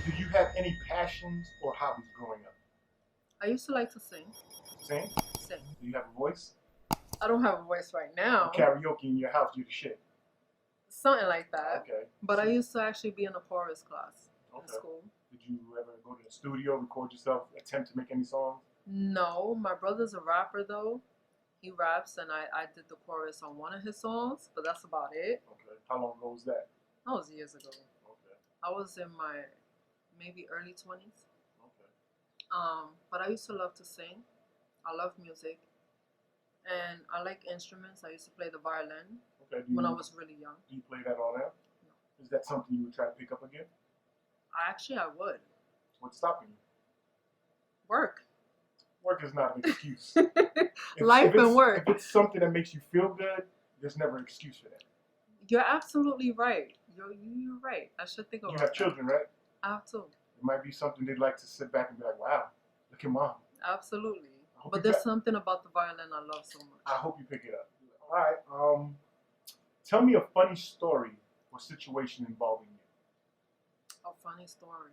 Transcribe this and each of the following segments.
Do you have any passions or hobbies growing up? I used to like to sing. Sing? Sing. Do you have a voice? I don't have a voice right now. Karaoke in your house, you the shit. Something like that. Okay. But I used to actually be in a chorus class in school. Did you ever go to the studio, record yourself, attempt to make any songs? No, my brother's a rapper though. He raps, and I did the chorus on one of his songs, but that's about it. Okay. How long ago was that? That was years ago. Okay. I was in my maybe early 20s. Okay. But I used to love to sing. I love music. And I like instruments. I used to play the violin when I was really young. Do you play that all now? No. Is that something you would try to pick up again? I would. What's stopping you? Work. Work is not an excuse. Life and work. If it's something that makes you feel good, there's never an excuse for that. You're absolutely right. You're right. I should think about that. You have children, right? I have two. It might be something they'd like to sit back and be like, wow, look at mom. Absolutely. But there's something about the violin I love so much. I hope you pick it up. All right. Tell me a funny story or situation involving you. A funny story.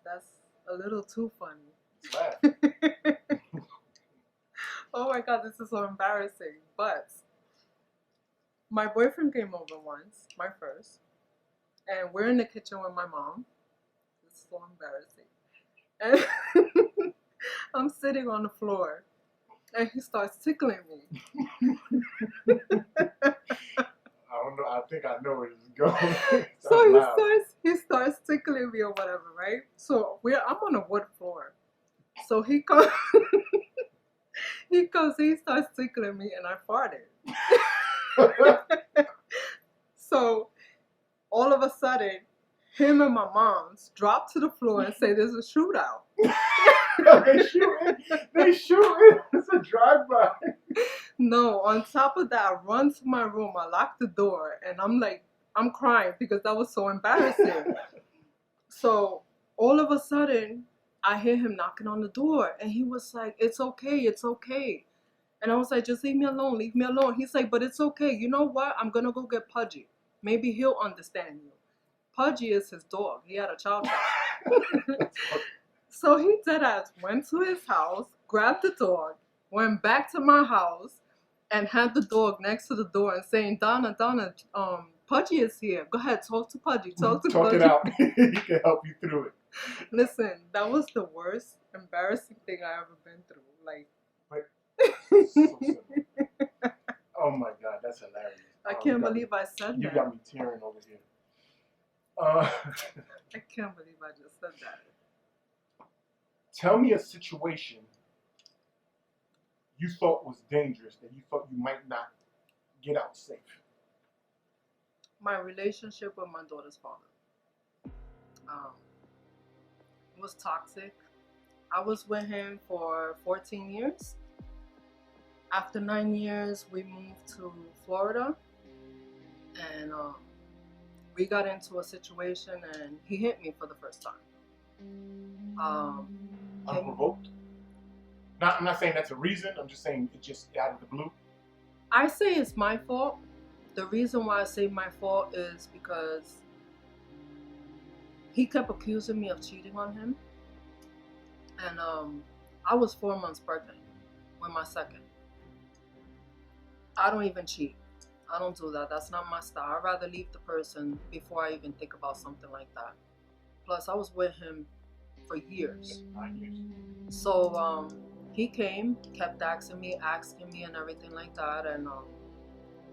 That's a little too funny. Laugh. Oh my god, this is so embarrassing. But my boyfriend came over once, my first, and we're in the kitchen with my mom. It's so embarrassing. And I'm sitting on the floor, and he starts tickling me. I don't know. I think I know where this is going. So he starts tickling me or whatever, right? So I'm on a wood floor. So he comes, he starts tickling me, and I farted. So all of a sudden, him and my mom's drop to the floor and say there's a shootout. They shooting. It's a drive-by. No, on top of that, I run to my room, I lock the door, and I'm crying because that was so embarrassing. So all of a sudden, I hear him knocking on the door, and he was like, it's okay. And I was like, just leave me alone. He's like, but it's okay. You know what? I'm going to go get Pudgy. Maybe he'll understand you. Pudgy is his dog. He had a chow. So he deadass went to his house, grabbed the dog, went back to my house, and had the dog next to the door and saying, Donna, Pudgy is here. Go ahead, talk to Pudgy. Talk it out. He can help you through it. Listen, that was the worst embarrassing thing I ever been through. Like, so oh my god, that's hilarious. I can't believe I said that. You got me tearing over here. I can't believe I just said that. Tell me a situation you thought was dangerous that you thought you might not get out safe. My relationship with my daughter's father. It was toxic. I was with him for 14 years. After 9 years, we moved to Florida, and we got into a situation, and he hit me for the first time. Unprovoked? I'm not saying that's a reason. I'm just saying it just out of the blue. I say it's my fault. The reason why I say my fault is because he kept accusing me of cheating on him, and I was 4 months pregnant with my second. I don't even cheat. I don't do that. That's not my style. I'd rather leave the person before I even think about something like that. Plus, I was with him for years. 9 years. So he came, kept asking me and everything like that. And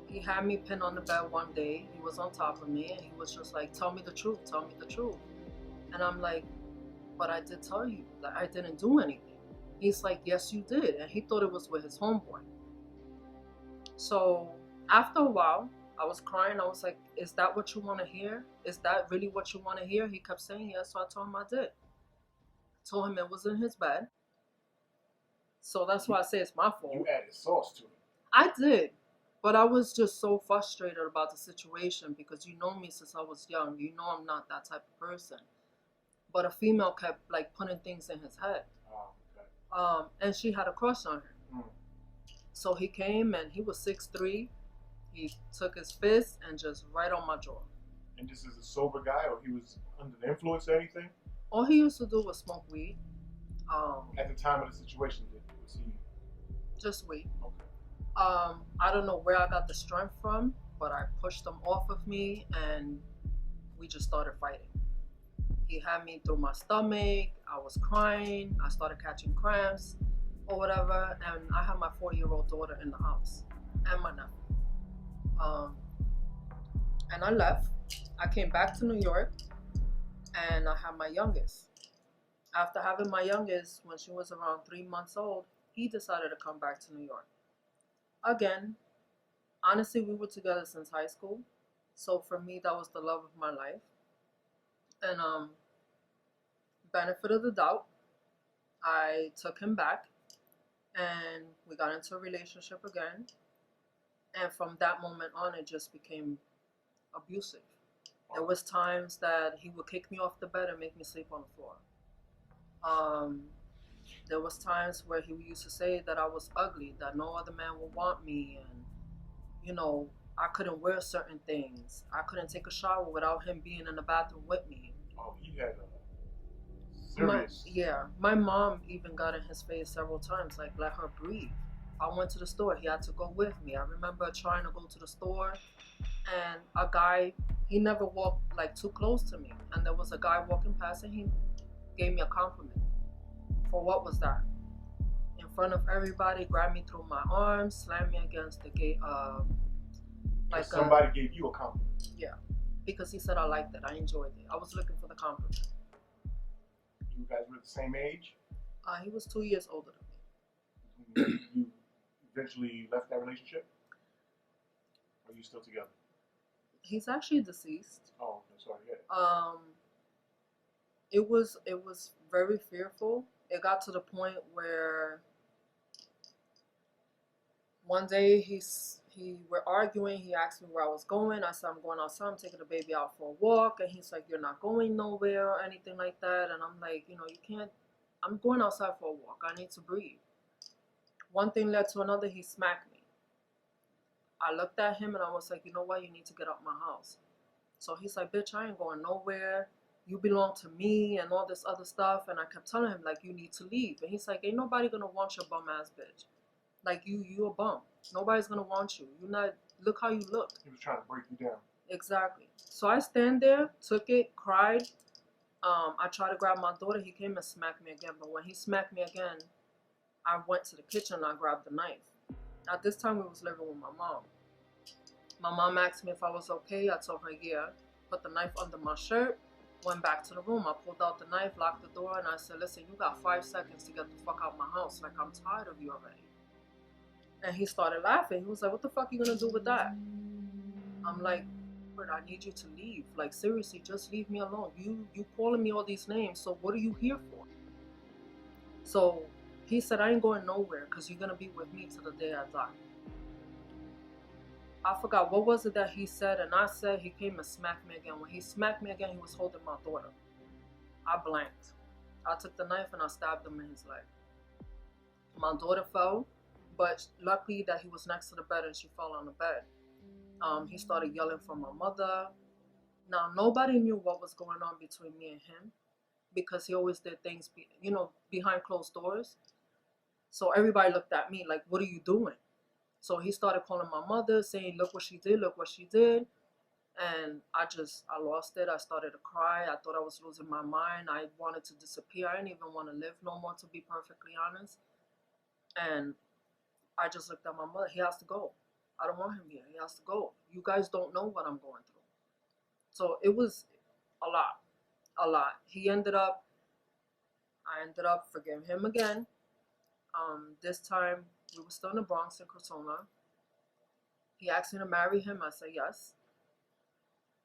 he had me pinned on the bed one day. He was on top of me, and he was just like, tell me the truth. And I'm like, but I did tell you that I didn't do anything. He's like, yes, you did. And he thought it was with his homeboy. So after a while, I was crying. I was like, is that what you want to hear? Is that really what you want to hear? He kept saying yes, so I told him I did. Told him it was in his bed. So that's why I say it's my fault. You added sauce to it. I did. But I was just so frustrated about the situation because you know me since I was young. You know I'm not that type of person. But a female kept like putting things in his head. Oh, okay. And she had a crush on him. Mm. So he came, and he was 6'3", He took his fist and just right on my jaw. And this is a sober guy, or he was under the influence or anything? All he used to do was smoke weed. At the time of the situation, was he? Just weed. Okay. I don't know where I got the strength from, but I pushed him off of me and we just started fighting. He had me through my stomach. I was crying. I started catching cramps or whatever. And I had my 4-year-old daughter in the house and my nephew. And I left. I came back to New York and I had my youngest. After having my youngest, when she was around 3 months old, he decided to come back to New York. Again, honestly, we were together since high school. So for me, that was the love of my life. And benefit of the doubt, I took him back and we got into a relationship again. And from that moment on, it just became abusive. There was times that he would kick me off the bed and make me sleep on the floor. There was times where he used to say that I was ugly, that no other man would want me, and you know, I couldn't wear certain things. I couldn't take a shower without him being in the bathroom with me. Oh, he had a serious. My mom even got in his face several times, like let her breathe. I went to the store, he had to go with me. I remember trying to go to the store and a guy, he never walked like too close to me. And there was a guy walking past and he gave me a compliment. For what was that? In front of everybody, grabbed me through my arms, slammed me against the gate. Like somebody gave you a compliment. Yeah, because he said I liked it. I enjoyed it. I was looking for the compliment. You guys were the same age? He was 2 years older than me. You eventually left that relationship? Or are you still together? He's actually deceased. Oh, I'm sorry. Yeah. It was very fearful. It got to the point where one day we're arguing. He asked me where I was going. I said, I'm going outside. I'm taking the baby out for a walk. And he's like, you're not going nowhere or anything like that. And I'm like, you can't. I'm going outside for a walk. I need to breathe. One thing led to another. He smacked me. I looked at him and I was like, you know what? You need to get out my house. So he's like, bitch, I ain't going nowhere. You belong to me and all this other stuff. And I kept telling him, like, you need to leave. And he's like, ain't nobody gonna want your bum ass bitch. Like, you a bum. Nobody's gonna want you. You're not, look how you look. He was trying to break you down. Exactly. So I stand there, took it, cried. I tried to grab my daughter. He came and smacked me again. But when he smacked me again, I went to the kitchen and I grabbed the knife. At this time, we was living with my mom. My mom asked me if I was okay. I told her, yeah. Put the knife under my shirt. Went back to the room. I pulled out the knife, locked the door, and I said, listen, you got 5 seconds to get the fuck out of my house. Like, I'm tired of you already. And he started laughing. He was like, what the fuck are you going to do with that? I'm like, but I need you to leave. Like, seriously, just leave me alone. You calling me all these names, so what are you here for? So he said, I ain't going nowhere because you're going to be with me till the day I die. I forgot what was it that he said, and I said he came and smacked me again. When he smacked me again, he was holding my daughter. I blanked. I took the knife and I stabbed him in his leg. My daughter fell, but luckily that he was next to the bed and she fell on the bed. He started yelling for my mother. Now, nobody knew what was going on between me and him because he always did things, behind closed doors. So everybody looked at me like, what are you doing? So he started calling my mother, saying, look what she did, look what she did. And I lost it. I started to cry. I thought I was losing my mind. I wanted to disappear. I didn't even want to live no more, to be perfectly honest. And I just looked at my mother. He has to go. I don't want him here. He has to go. You guys don't know what I'm going through. So it was a lot. I ended up forgiving him again. This time, we were still in the Bronx in Crotona. He asked me to marry him. I said yes.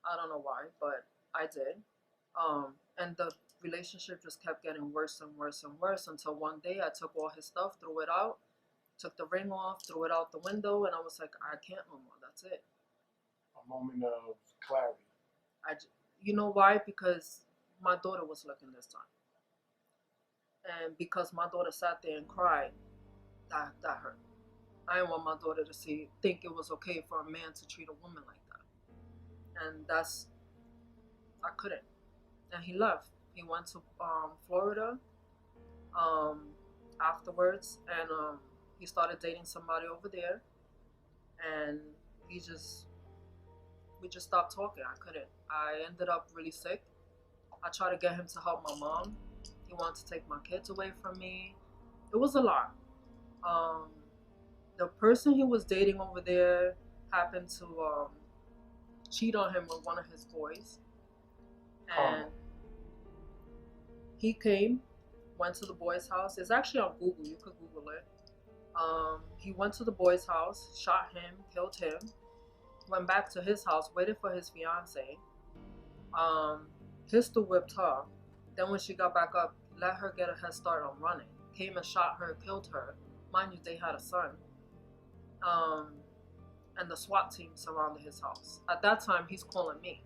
I don't know why, but I did. And the relationship just kept getting worse and worse and worse until one day I took all his stuff, threw it out, took the ring off, threw it out the window, and I was like, I can't no more. That's it. A moment of clarity. You know why? Because my daughter was looking this time. And because my daughter sat there and cried, that hurt. I didn't want my daughter to think it was okay for a man to treat a woman like that. And I couldn't. And he left. He went to Florida afterwards, and he started dating somebody over there, and we just stopped talking. I couldn't. I ended up really sick. I tried to get him to help my mom. He wanted to take my kids away from me. It was a lot. The person he was dating over there happened to cheat on him with one of his boys. And he came, went to the boy's house. It's actually on Google. You could Google it. He went to the boy's house, shot him, killed him, went back to his house, waited for his fiance, pistol whipped her. Then when she got back up, let her get a head start on running. Came and shot her, killed her. Mind you, they had a son. And the SWAT team surrounded his house. At that time, he's calling me,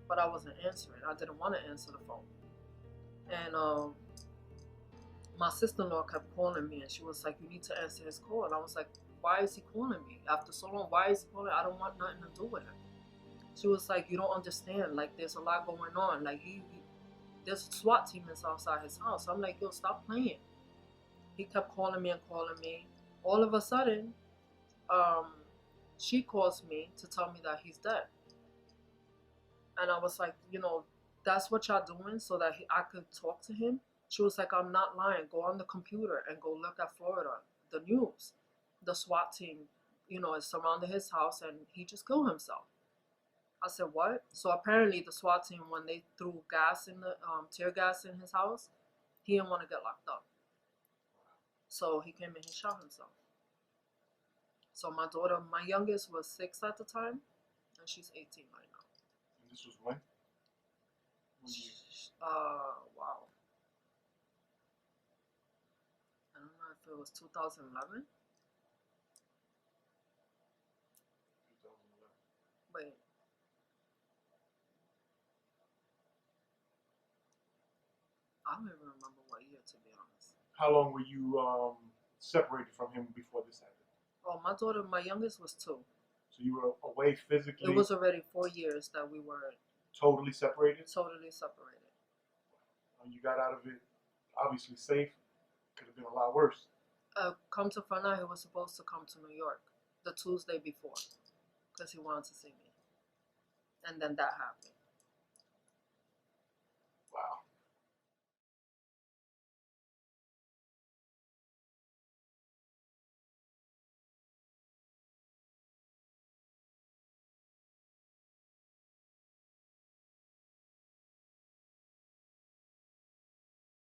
but I wasn't answering. I didn't want to answer the phone. And my sister-in-law kept calling me, and she was like, "You need to answer his call." And I was like, "Why is he calling me? After so long, why is he calling? I don't want nothing to do with him." She was like, "You don't understand. Like, there's a lot going on. Like, there's a SWAT team that's outside his house." I'm like, "Yo, stop playing." He kept calling me and calling me. All of a sudden, she calls me to tell me that he's dead. And I was like, that's what y'all doing so that I could talk to him? She was like, "I'm not lying. Go on the computer and go look at Florida, the news. The SWAT team, is surrounding his house and he just killed himself." I said, "What?" So apparently the SWAT team, when they threw tear gas in his house, he didn't want to get locked up. So he came and he shot himself. So my daughter, my youngest, was 6 at the time, and she's 18 right now. And this was when? Wow. I don't know if it was 2011. 2011. Wait. I don't even remember what year, to be honest. How long were you separated from him before this happened? Oh, my daughter, my youngest was 2. So you were away physically? It was already 4 years that we were totally separated? Totally separated. And you got out of it obviously safe. Could have been a lot worse. Come to find out, he was supposed to come to New York the Tuesday before because he wanted to see me. And then that happened.